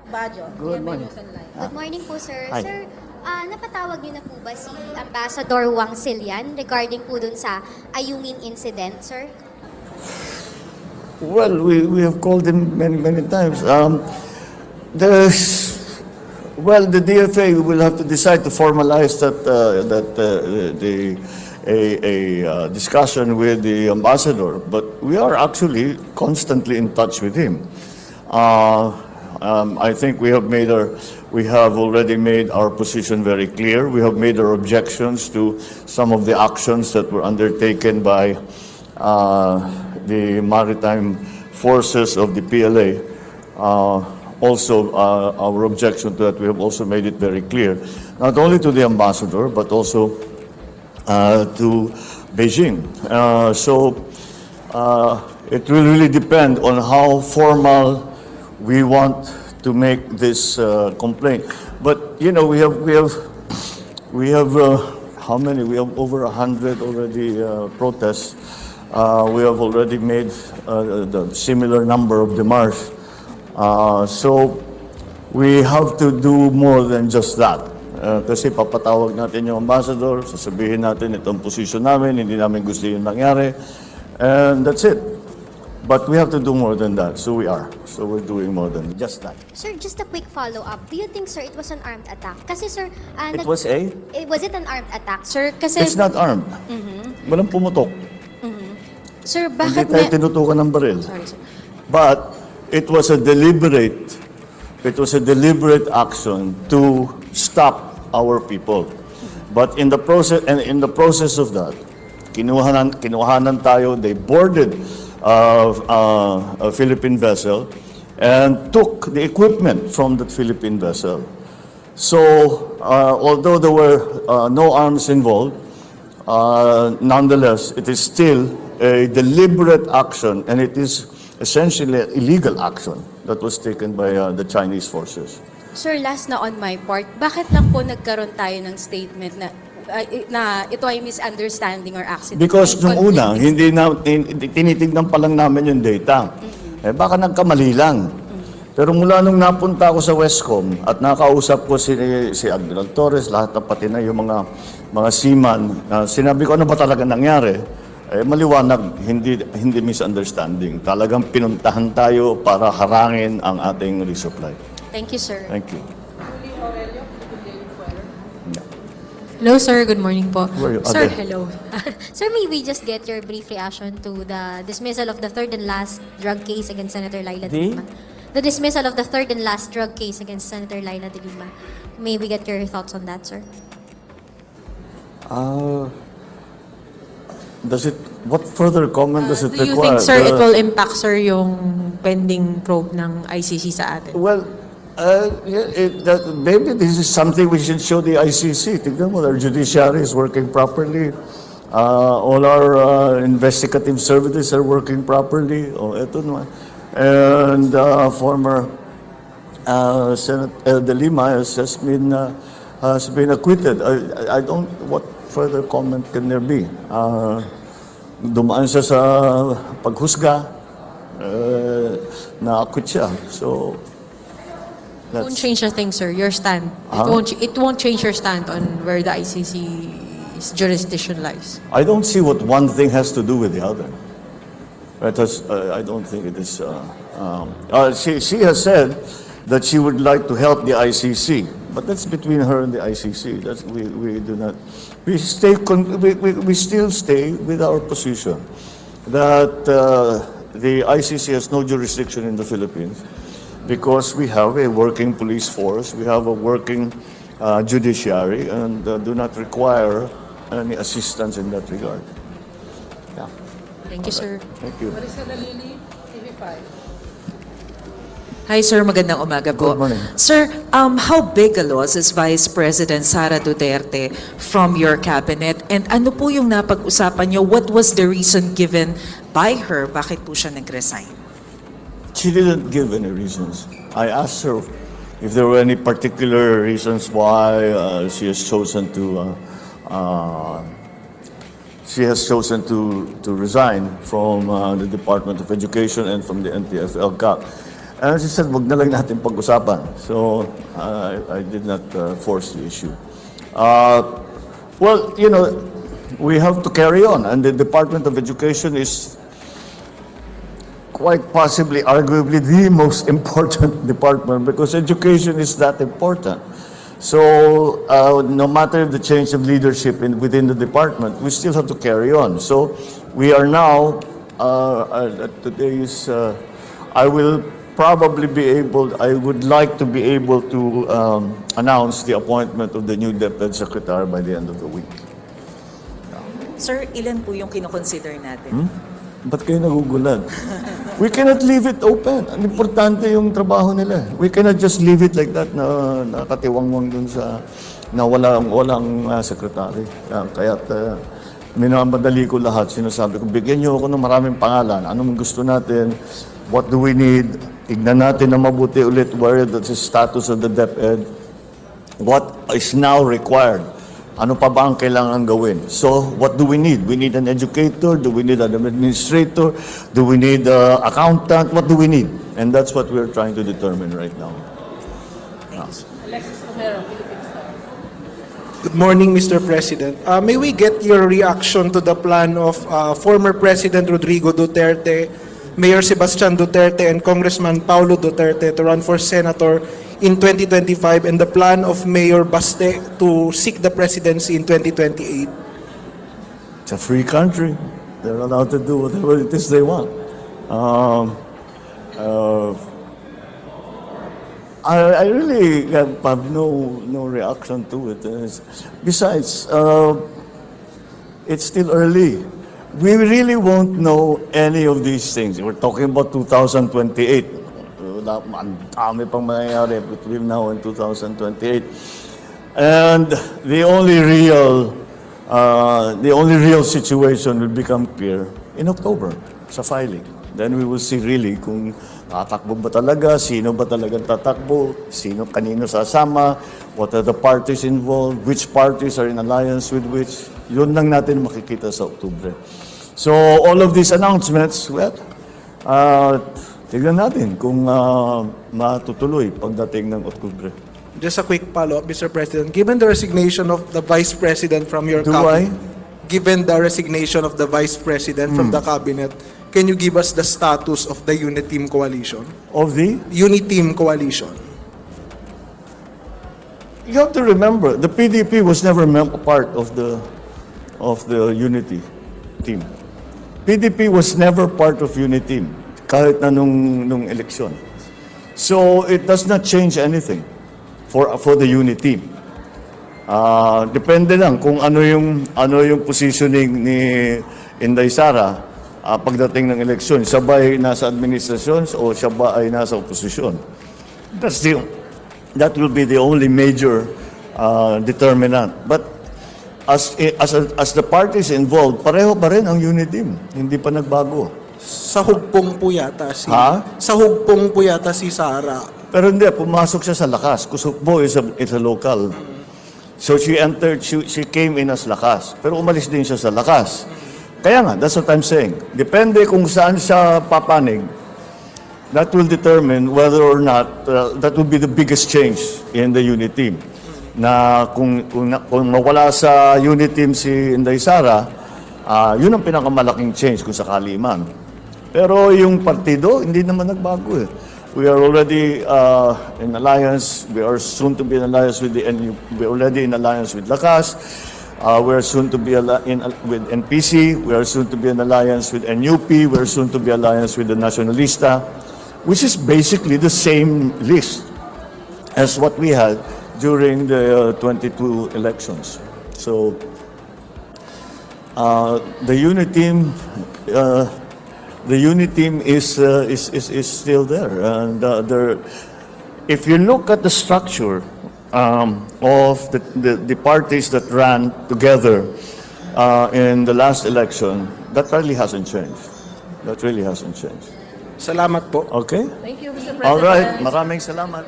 Bajo. Good morning. Good morning po, sir. Hi. Sir, napatawag niyo na po ba si Ambassador Wang Silian regarding po dun sa Ayungin incident, sir? Well, we have called him many times. The DFA will have to decide to formalize a discussion with the ambassador. But we are actually constantly in touch with him. I think we have already made our position very clear. We have made our objections to some of the actions that were undertaken by the maritime forces of the PLA. Also, our objection to that, we have also made it very clear, not only to the ambassador, but also to Beijing. It will really depend on how formal we want to make this complaint. But you know, we have how many? We have over 100 already protests. We have already made the similar number of demarches. So we have to do more than just that. Kasi papatawag natin yung ambassador, sasabihin natin itong position namin, hindi namin gusto yung nangyari, and that's it. But we have to do more than that, so we are. So we're doing more than just that. Sir, just a quick follow-up. Do you think, sir, it was an armed attack? Kasi, sir, Was it an armed attack, sir? Kasi, It's not armed. Walang pumutok. Sir, Hindi bakit tayo tinutukan ng baril. Sorry, sir. But it was a deliberate action to stop our people. But in the process of that, kinuhanan tayo. They boarded a Philippine vessel and took the equipment from that Philippine vessel. So, although there were no arms involved, nonetheless, it is still a deliberate action, and it is essentially an illegal action that was taken by the Chinese forces. Sir, last na on my part, bakit lang po nagkaroon tayo ng statement na ito ay misunderstanding or accident? Because nung una, tinitignan pa lang namin yung data. Baka nagkamali lang. Pero mula nung napunta ako sa Westcom at nakausap ko si Admiral Torres, lahat na pati na yung mga seaman, sinabi ko ano ba talaga nangyari? Maliwanag, hindi misunderstanding. Talagang pinuntahan tayo para harangin ang ating resupply. Thank you, sir. Thank you. Hello, sir. Good morning po. Where are you? Sir, Okay. hello. sir, may we just get your brief reaction to the dismissal of the third and last drug case against Senator Laila de Lima? The dismissal of the third and last drug case against Senator Laila de Lima. May we get your thoughts on that, sir? What further comment does it Do you require? think, sir, it will impact, sir, yung pending probe ng ICC sa atin? Well, maybe this is something we should show the ICC. Tignan mo, our judiciary is working properly. All our investigative services are working properly. Eto naman. And former Senator de Lima has been acquitted. I don't. What further comment can there be? Dumaan siya sa paghusga. Na-acquit siya. So. It won't change a thing, sir. Your stand. It won't change your stand on where the ICC's jurisdiction lies. I don't see what one thing has to do with the other. I don't think it is. She has said that she would like to help the ICC, but that's between her and the ICC. We do not. We still stay with our position that the ICC has no jurisdiction in the Philippines. Because we have a working police force, we have a working judiciary, and do not require any assistance in that regard. Yeah. Thank you, sir. Thank you. Hi, sir. Magandang umaga po. Good morning. Sir, how big a loss is Vice President Sara Duterte from your cabinet? And ano po yung napag-usapan niyo? What was the reason given by her? Bakit po siya nag-resign? She didn't give any reasons. I asked her if there were any particular reasons why she has chosen to resign from the Department of Education and from the NTF-LCAC. And she said, wag na lang natin pag-usapan. So, I did not force the issue. Well, you know, we have to carry on. And the Department of Education is quite possibly, arguably, the most important department because education is that important. So, no matter the change of leadership within the department, we still have to carry on. So, we are now, today is, I will probably be able, I would like to be able to announce the appointment of the new Deputy Secretary by the end of the week. Sir, ilan po yung kinoconsider natin? Ba't kayo nagugulat? We cannot leave it open. Ang importante yung trabaho nila. We cannot just leave it like that na nakatiwangwang dun sa na walang sekretary. Kaya't minamadali ko lahat. Sinasabi ko, bigyan niyo ako ng maraming pangalan. Anong gusto natin? What do we need? Tignan natin na mabuti ulit where the status of the DepEd. What is now required? Ano pa ba ang kailangan gawin? So, what do we need? We need an educator? Do we need an administrator? Do we need an accountant? What do we need? And that's what we're trying to determine right now. Good morning, Mr. President. May we get your reaction to the plan of former President Rodrigo Duterte, Mayor Sebastian Duterte, and Congressman Paulo Duterte to run for Senator in 2025 and the plan of Mayor Baste to seek the presidency in 2028? It's a free country. They're allowed to do whatever it is they want. I really have no reaction to it. Besides, it's still early. We really won't know any of these things. We're talking about 2028. Ang dami pang mangyayari between now and 2028. And the only real situation will become clear in October sa filing. Then we will see really kung tatakbo ba talaga, sino ba talagang tatakbo, kanino sasama, what are the parties involved, which parties are in alliance with which. Yun lang natin makikita sa October. So all of these announcements, well, tignan natin kung matutuloy pagdating ng October. Just a quick follow-up, Mr. President. Given the resignation of the Vice President from your Do cabinet, given the resignation of the Vice President from the cabinet, can you give us the status of the Uniteam Coalition? Of the? Uniteam Coalition. You have to remember, the PDP was never part of the Unity team. PDP was never part of Unity team, kahit na nung eleksyon. So it does not change anything for the Unity team. Depende lang kung ano yung positioning ni Inday Sara pagdating ng eleksyon. Siya ba ay nasa administrasyon o siya ba ay nasa oposisyon? That will be the only major determinant. But as the parties involved, pareho pa rin ang unit team. Hindi pa nagbago. Sa hugpong po yata si Ha? Sa hugpong po yata si Sara. Pero hindi, pumasok siya sa lakas. Kusukbo is a local. So she came in as lakas. Pero umalis din siya sa lakas. Kaya nga, that's what I'm saying. Depende kung saan siya papanig. That will determine whether or not that will be the biggest change in the unit team. Na kung mawala sa unit team si Inday Sara, yun ang pinakamalaking change kung sakali man. Pero yung partido, hindi naman nagbago eh. We are already in alliance. We are soon to be in alliance with we're already in alliance with Lakas. We are soon to be with NPC. We are soon to be in alliance with NUP. We are soon to be alliance with the Nacionalista, which is basically the same list as what we had during the 22 elections. So the unit team. The unit team is still there, and if you look at the structure of the parties that ran together in the last election, that really hasn't changed. That really hasn't changed. Salamat po. Okay. Thank you, Mr. President. All right. Maraming salamat.